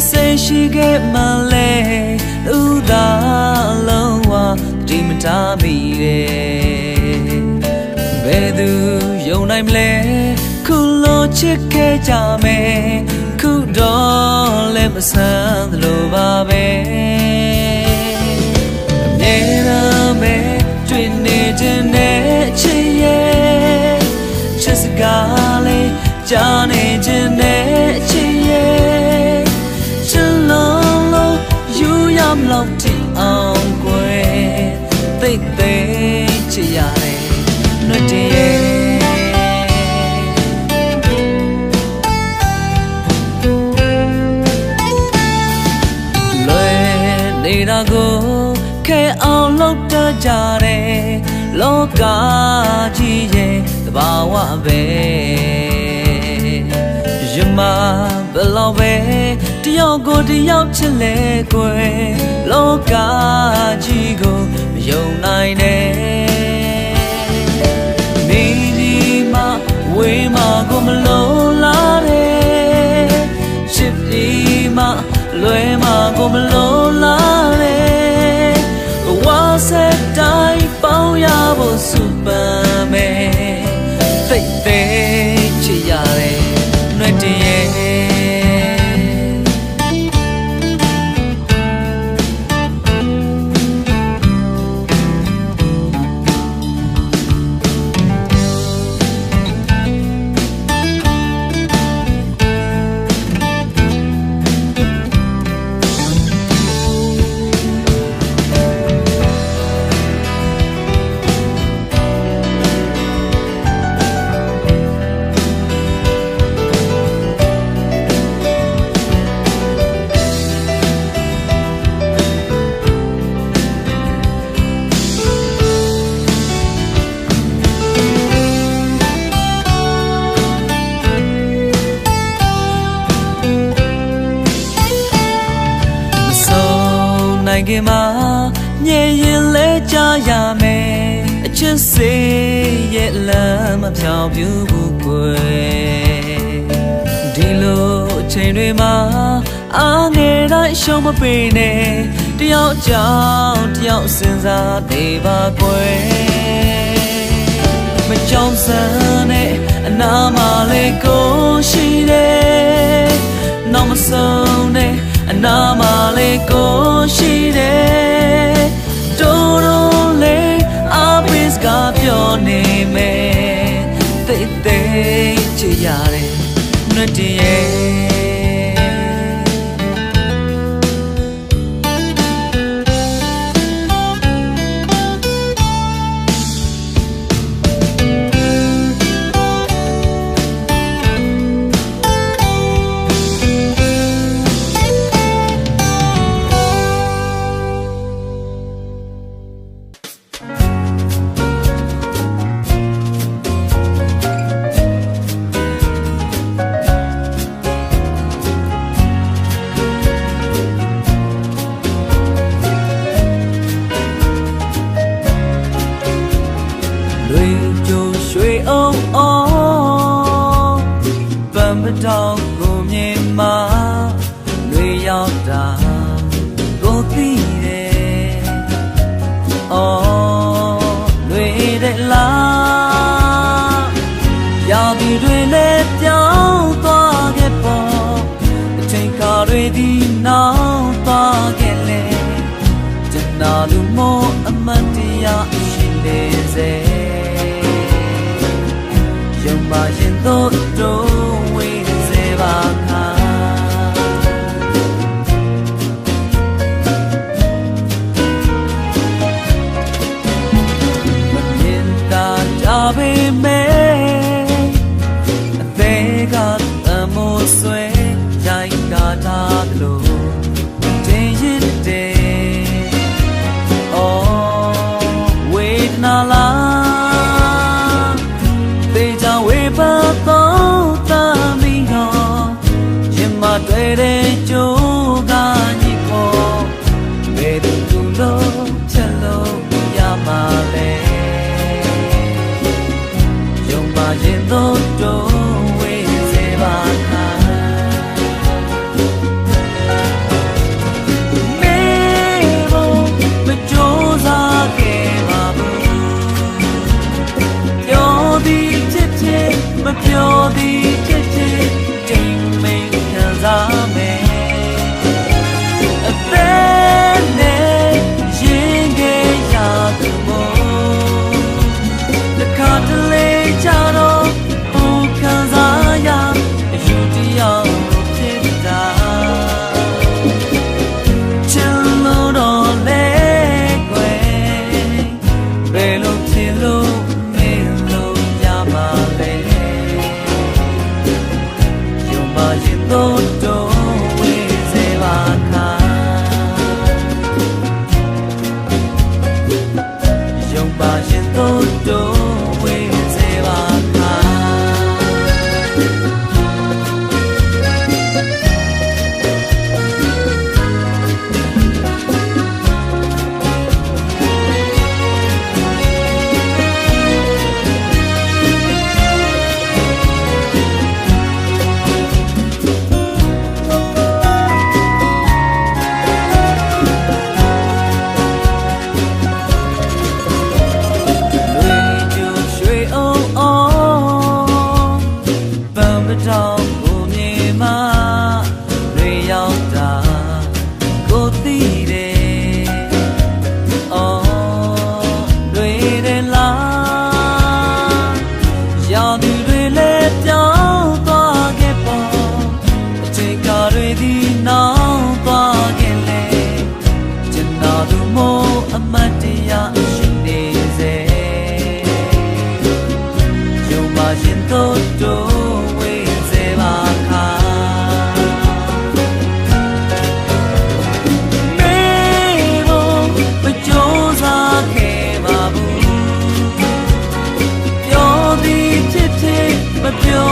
say she get my leg Uda lowa Dimata me Bedu Yonam le Kulo chike jame Kudo Lemasan Loba be Nera me Trinity Chiye Chesgale Johnny Jane Chiye Chilolo You yam love ti on Gwe They Chiare No day Loe Nida go Ke on look the jare Loka Jiye The Bawa Bay Yuma Belowe Diogo Diop Chile Gwe Loka Jigo Yonaine Nidima Wema Gomlo Lare Shipima Luema Gomlo Lare Wase Dai Boyabo Superman They Chiare Gima Nye le Jayame Just say yet lam of your beautiful Dilo Chenema I need I show my pain The out jound the out since I deva But Johnson and Namale go she Namasone and Namale go she Don't lay up is got your name They chiare Nutty Dog go me ma Lui out da Go pide Oh Lui de la Ya di lui le piao toa ke po Take a ready now toa ke le Jana lu mo amatia shindeze Yoma yendo do we Seba ။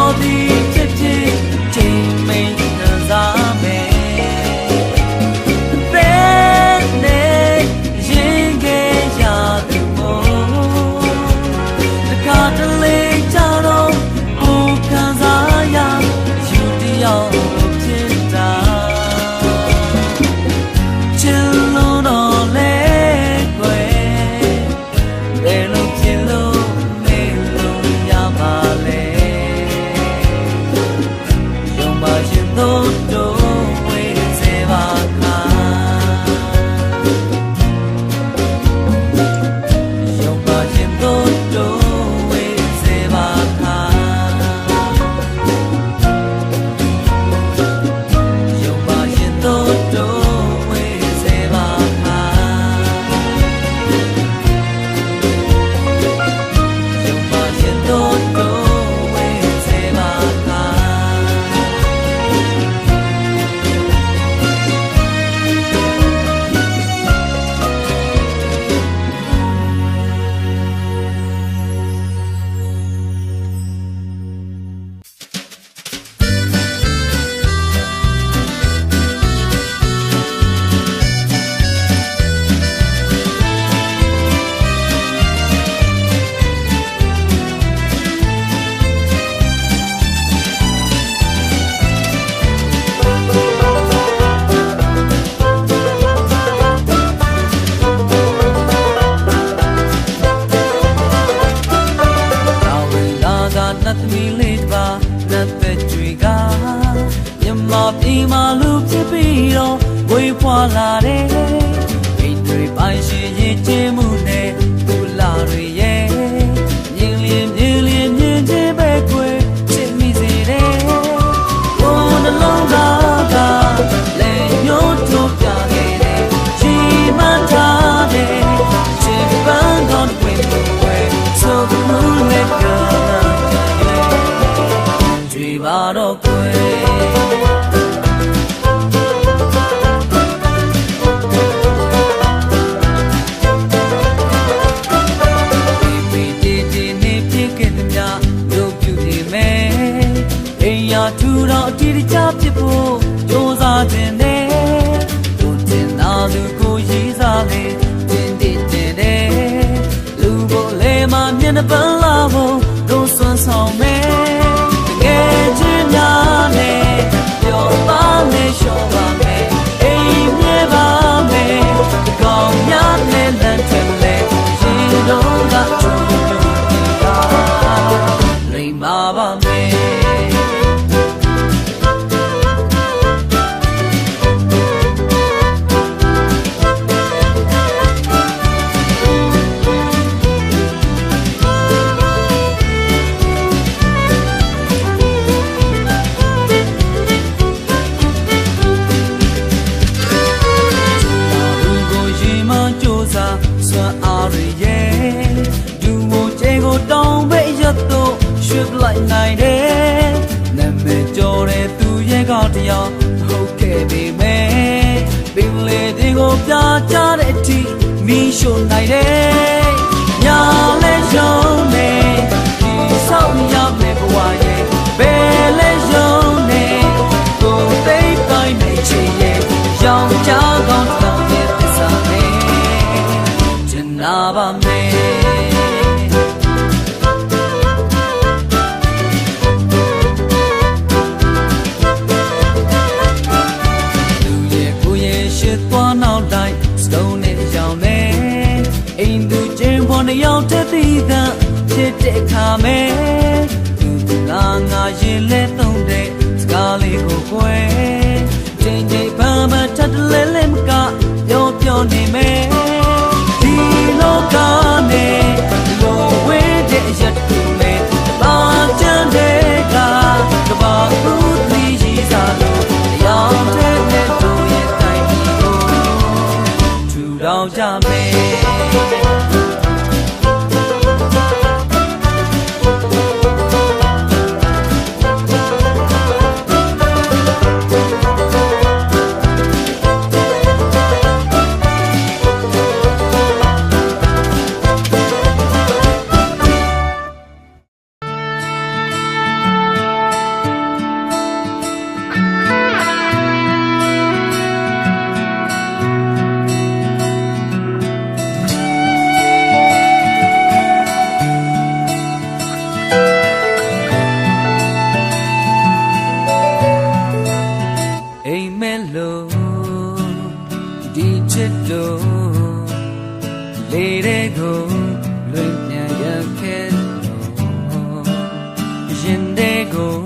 ရင်တွေကို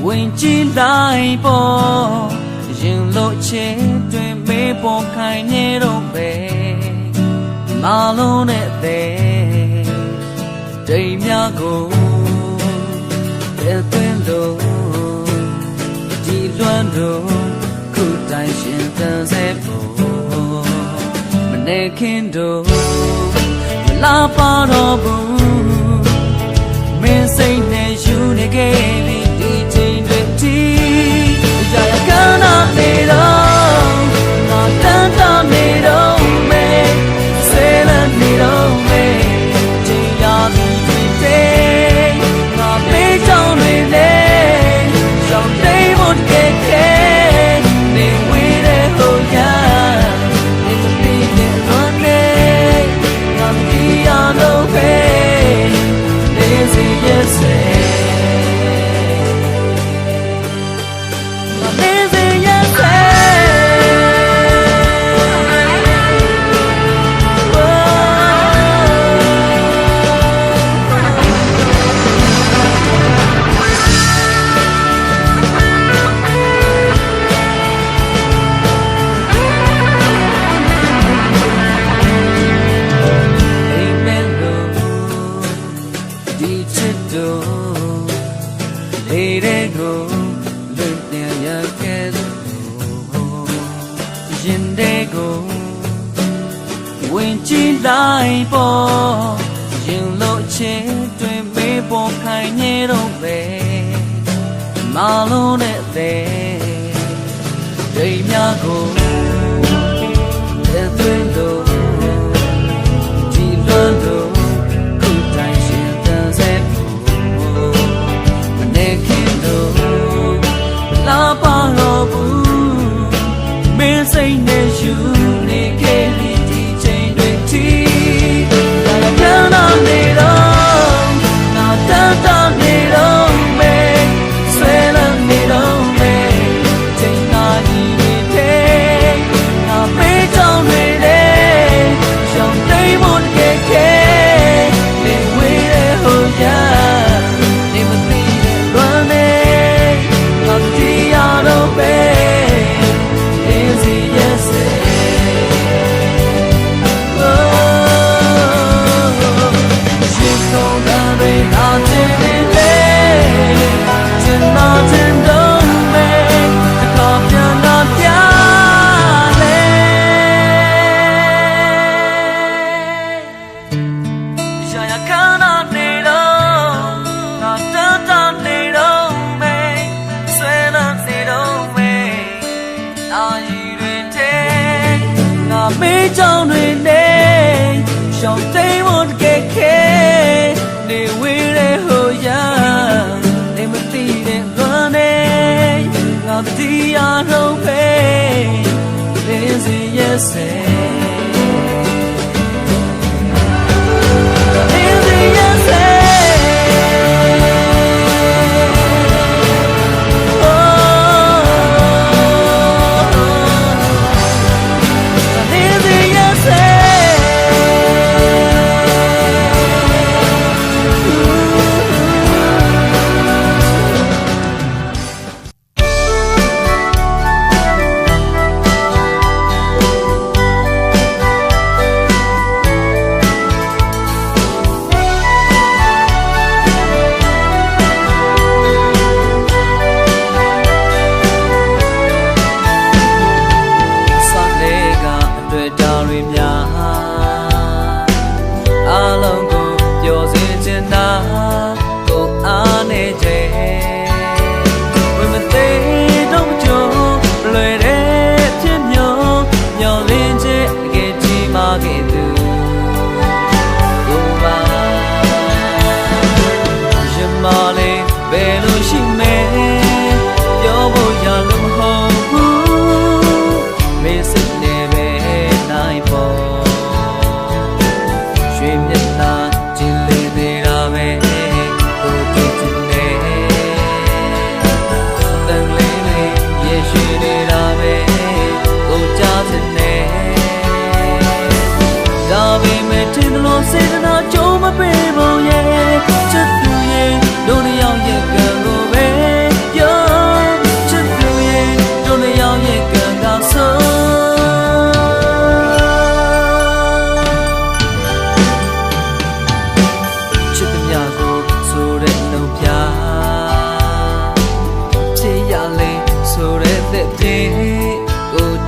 ဝင်ကြည့်လိုက်ပေါ်ရင်လို့ချစ်တွင်မေးပေါ်ခိုင်းနေတော့ပဲမလုံးနဲ့တဲ့ဒိမ်များကိုတဲ့သွင်းလို့ဒီလွမ်းလို့ခုတိုင်ရှင်တန်စေဖို့မနေခင်တို့မလာပါတော့ဘူးမင်းစိတ်နဲ့ယူနေခဲ့ပြီးဒီချိန်တွေတီးကြရကနာနေတော့ငါတန်းတနေတော့မဲဆဲလနေတော့မဲချိန်ရပြီးတဲ့ငါပေးချောင်းတွေနဲ့ရှောင်းတိမ်ဖို့ကဲခဲနေဝေးတဲ့ဟိုရနေမပြီးတဲ့လွန်နေငါမီးရတော့ပဲနေစီရဲ့ဆဲဝင်ကြည့်လိုက်ပေါ်ရင်လို့ချစ်တွင်မေးပေါ်ခိုင်းနေတော့ပဲမလုံးနဲ့တဲ့ဒိမ်များကိုတဲ့သွင်းလို့ဒီလွမ်းလို့ခုတိုင်ရှင်တန်စေဖို့မနေခင်တို့လာပါတော့ဘူးမင်းစိတ်နဲ့ယူနေခဲ့ပြီးနေတော့ငါတန်းတနေတော့မဲဆွဲလန်းနေတော့မဲချိန်နာကြီးတဲ့ငါပေးချောင်းတွေနဲ့ရှောင်းတိမ်ဖို့ကဲခဲနေဝေးတဲ့ဟိုရနေမသိတဲ့လွမ်းနေငါတီးရတော့ပဲ Easy yes mấy trong người này trong tay một cái khe để quy để hồi ya để mất đi để luôn này ngọc đi ăn đâu về để gì yes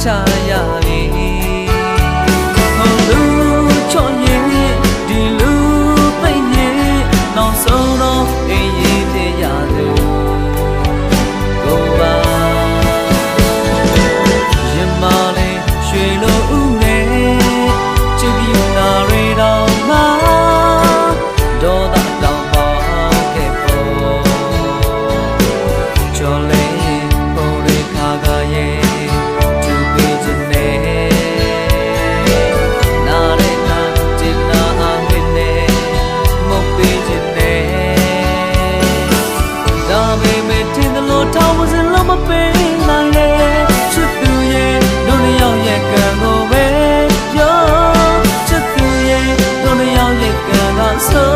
ရပြီဟိုလူချော့ရင်ဒီလူသိရင်နောက်ဆုံးတော့အေးရေးဖြစ်ရသူကိုပါရင်မလေးရွှေလိုဦးနဲ့ချစ်ပြူနာရီတော်မှာဒေါသတောင်ပါခဲ့ပေါ်ကျော်လေးပုံရိခါကရဲ့သူပေးခြင်းနဲ့နားရဲနာတင်နာအမင်းနဲ့မပေးခြင်းနဲ့ဒါပေမဲ့တင်တယ်လို့ထောင်းမစလို့မပေးနိုင်လေချစ်သူရဲ့တို့နှစ်ယောက်ရဲ့ကံကိုပဲရောချစ်သူရဲ့တို့နှစ်ယောက်ရဲ့ကံကဆို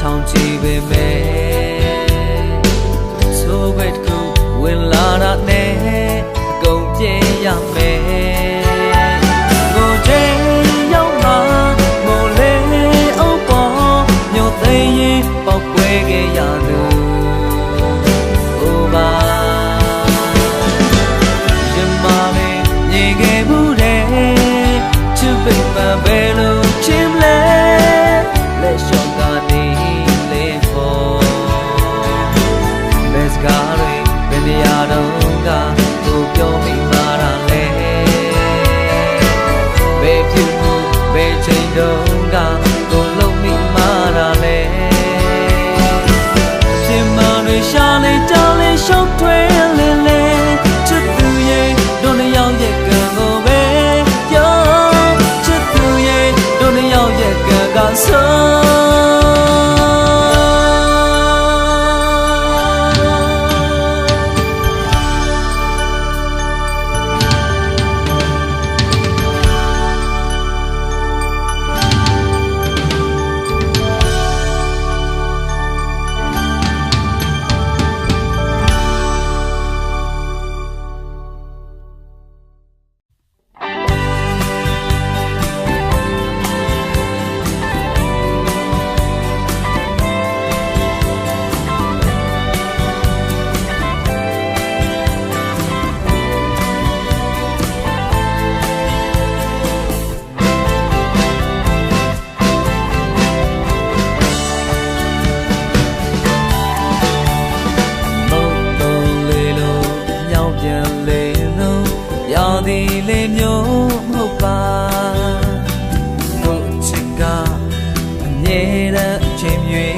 ထောင်ချီပေမဲ့ဆိုဘက်ကူဝင်လာတာနဲ့အကုန်ပြင်းရမယ်ကိုချေရောက်မှာမို့လေအောင်ပေါ်မြို့သိရင်ပေါက်ပွဲခဲ့ရသူဟိုပါရင်မလေးညီခဲ့ဘူးတဲ့ချစ်ပိတ်ပံပဲလို့ချင်းလဲလက်လျှော့ကနေဘယ်နေရာတော့ကကိုပြောမိမှာလဲဘယ်ဖြစ်မှုဘယ်ချိန်တော့ကကိုလုံးမိမှာလဲအဖြစ်မှန်တွေရှာနေတောင်းလေးရှောက်ထွေးလဲလဲချစ်သူရဲ့တို့နှစ်ယောက်ရဲ့ကံကိုပဲပြောချစ်သူရဲ့တို့နှစ်ယောက်ရဲ့ကံကဆိုဒီလေးမျိုးမဟုတ်ပါကိုချစ်ကအမြဲတမ်းအချိန်မြွေ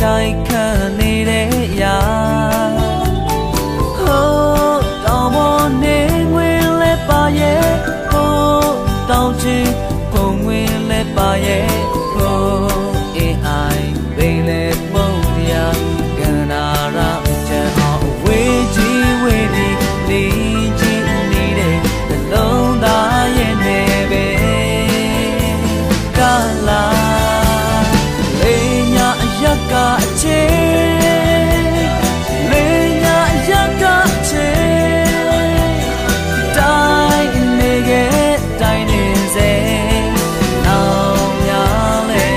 တိုက်ခတ်နေတဲ့ရာဟိုးတောင်ပေါ်နေငွေလဲပါရဲ့ဟိုးတောင်ချင်းပုံငွေလဲပါရဲ့ဟိုးအေးအိုင်ဘိန်းလဲပုံတရားကန္နာရာချမ်းအောင်ဝေးကြီးဝေးဒီလေးကြီးလုံးသားရဲ့နေပဲကာလာလေးညာအရကအချေလေးညာအရကအချေတိုင်းနေခဲ့တိုင်းနေစေနောင်များလဲ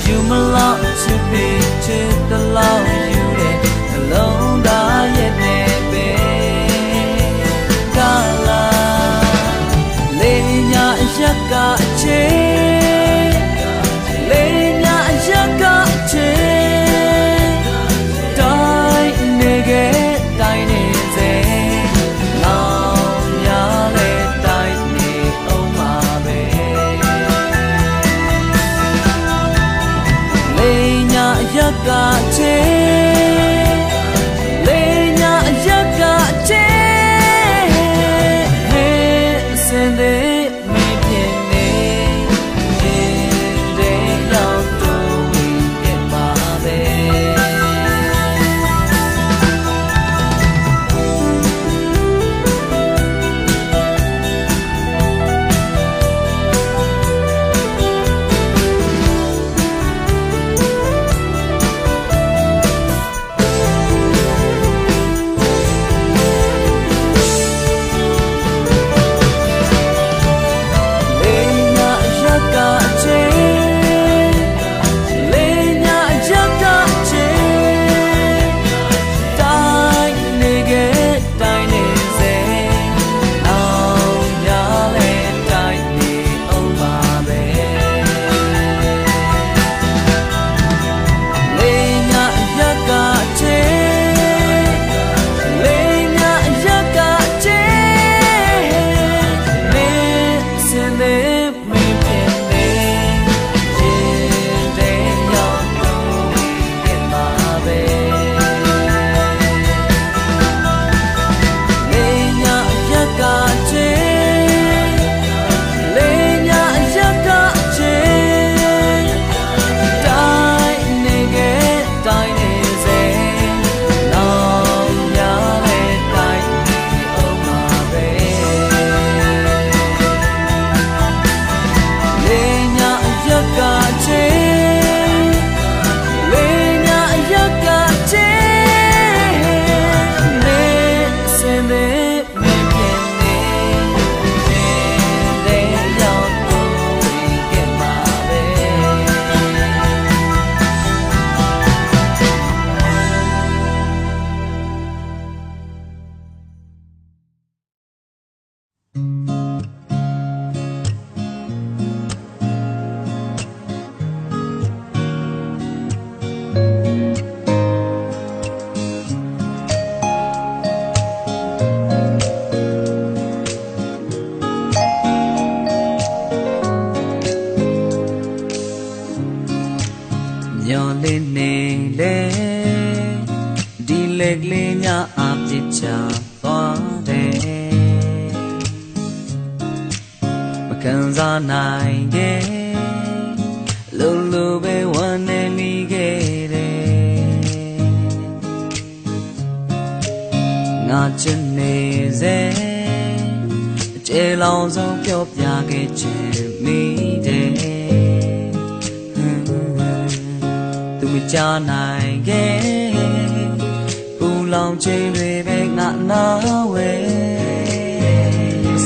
you my love to be to the love you that alone die baby kala lenya yaka che lenya yaka che dai nege dai ne se now ya le dai ne oh ma be lenya yaka che lenya yaka che he sende me piene de yao to we get ma be Your lily di legli nya apticha fode makanza nai ge lulu be wane mi ge de nga chin ne se che long song pyo pya ge chin mi de cha nai ge pu long chain re be nga na we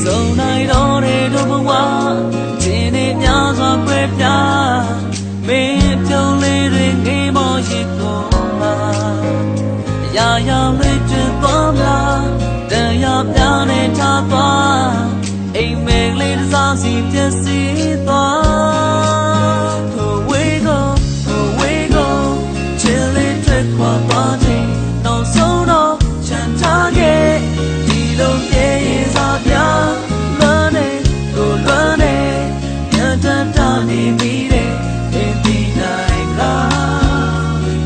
so nai do re do bwa chin ne nya swa pwe pya me pyong le re ngai mo yi ko ma ya ya le tu twa la dan ya pya ne tha twa ai me le sa si pya si twa qua qua đi đâu sâu đâu chẳng tha ghê đi lâu ghê ra bia lớn này cô lớn này nhớ thân ta đi mi đây em đi đại ca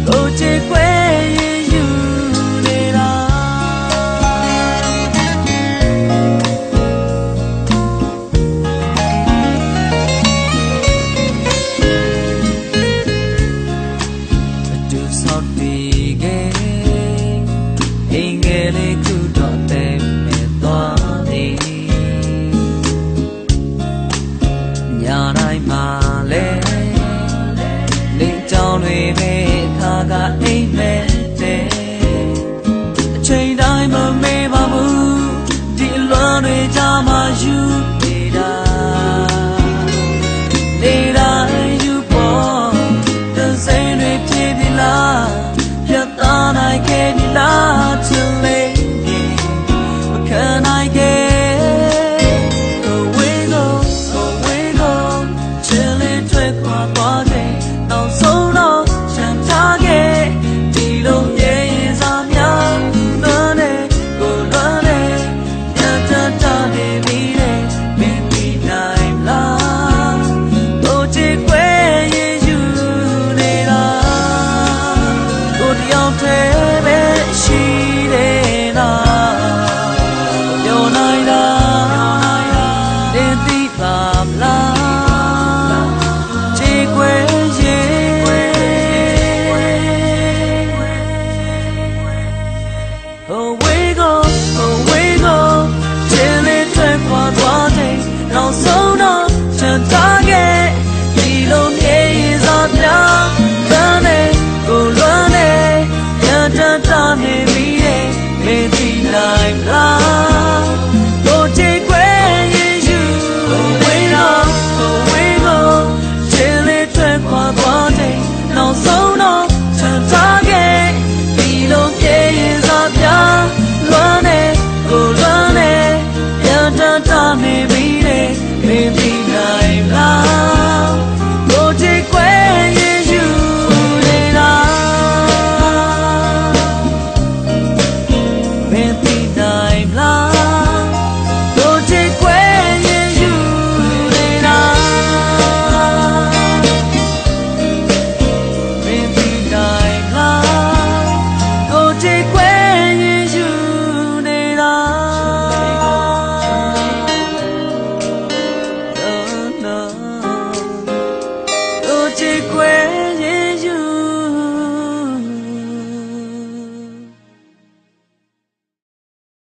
cô chơi quê you đây là Amen.